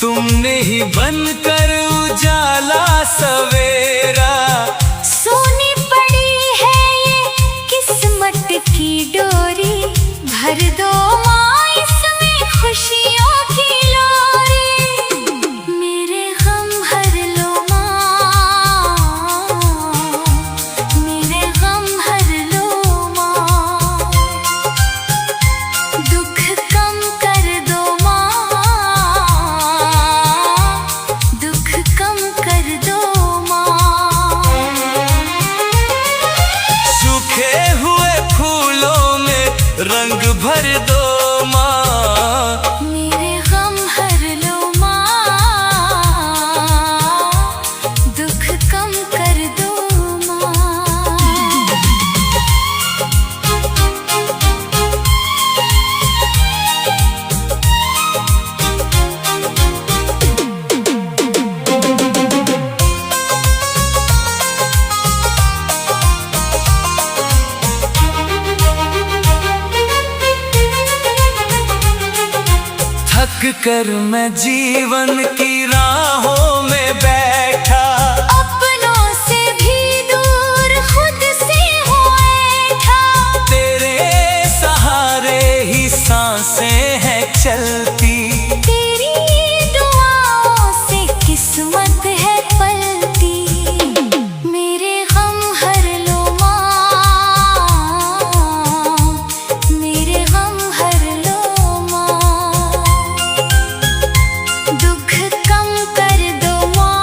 तुमने ही बनकर उजाला सवेरा। सोनी पड़ी है ये किस्मत की डोरी, भर दो माँ इसमें खुशियों की लोरी। मेरे गम हर लो माँ, मेरे गम हर लो माँ, दुख कम कर दो माँ, दुख कम कर दो माँ। सूखे हुए फूलों में रंग भर दो माँ, मेरे गम हर लो माँ, दुख कम कर दो माँ। थक कर मैं जीवन की राहों में बैठा, अपनों से भी दूर खुद से हो ऐठा। तेरे सहारे ही सांसें हैं चलती, तेरी दुआओं से किस्मत है पलती। मेरे गम हर लो माँ, मेरे गम हर लो माँ, दुख कम कर दो माँ,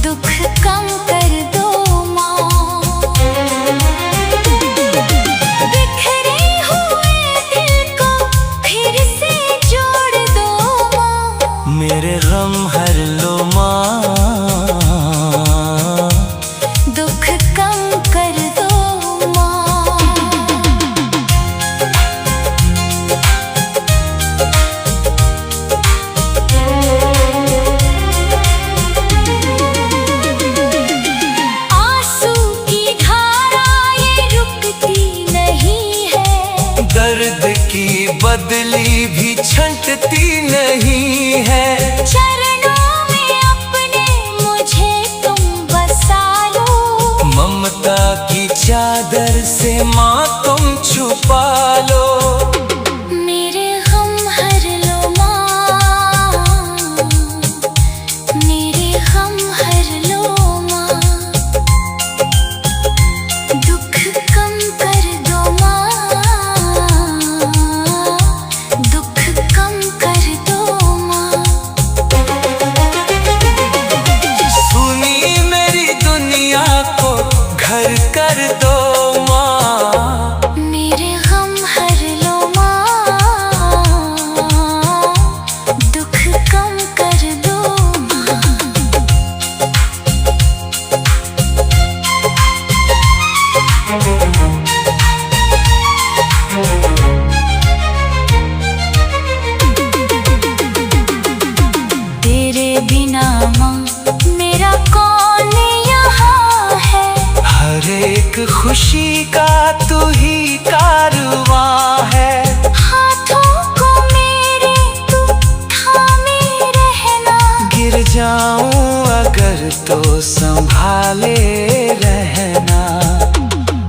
दुख कम कर दो माँ। बिखरे हुए दिल को फिर से जोड़ दो माँ, मेरे गम हर लो माँ, दुख कम कर दो माँ। आंसू की धारा ये रुकती नहीं है, दर्द की बदली भी छंटती नहीं है। चरणों में अपने मुझे तुम बसा लो, ममता की चादर से माँ तुम छुपा लो। मेरे गम हर लो माँ, मेरे गम हर लो माँ, दुख कम कर दो माँ, दुख कम कर दो माँ। सुनी मेरी दुनिया को घर कर दो माँ, मेरे गम हर लो माँ, दुख कम कर दो माँ। तेरे बिना माँ मेरा कौन यहाँ है, हर एक खुशी का तू ही कारवां है। हाथों को मेरे तू थामे रहना, गिर जाऊं अगर तो संभाले रहना।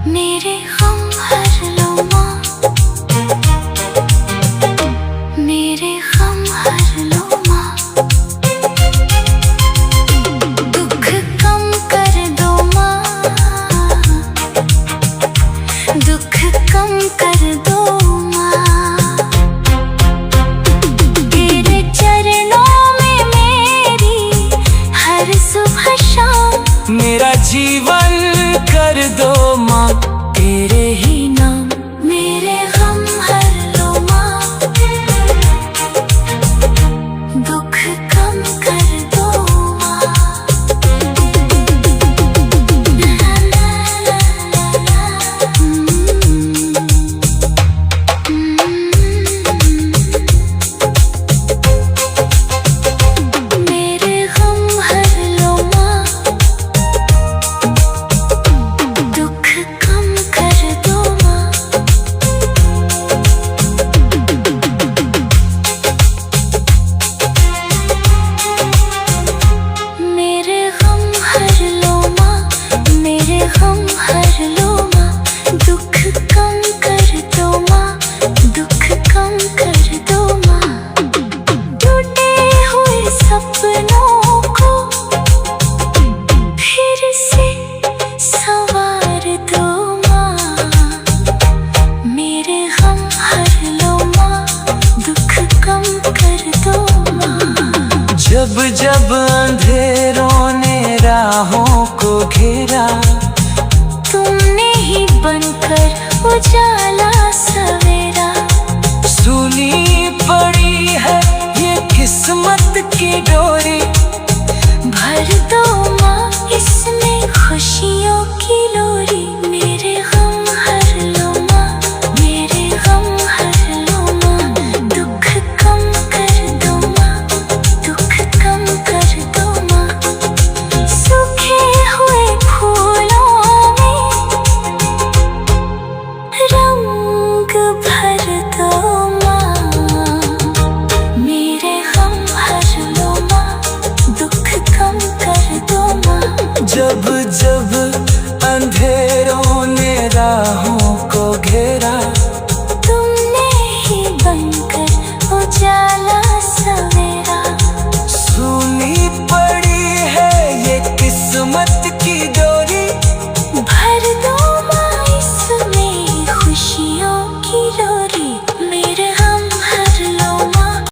मेरे गम हर लो माँ, मेरे गम हर लो माँ, दुख कम कर दो माँ, दुख कम कर दो माँ। तेरे चरणों में मेरी हर सुबह शाम, मेरा जी जब जब अंधेरों ने राहों को घेरा, तुमने ही बनकर उजाला सवेरा। सूली पड़ी है ये किस्मत की डोरी, भर दो माँ इसमें खुशियों की लोरी। मेरे गम हर लो माँ, मेरे गम हर लो माँ, दुख कम कर दो माँ, दुख कम कर दो माँ। सूखे हुए फूलों में रंग भर दो माँ, मेरे गम हर लो माँ, दुख कम कर दो माँ। जब जब अंधेरों ने राहों को घेरा, तुमने ही बनकर उजाला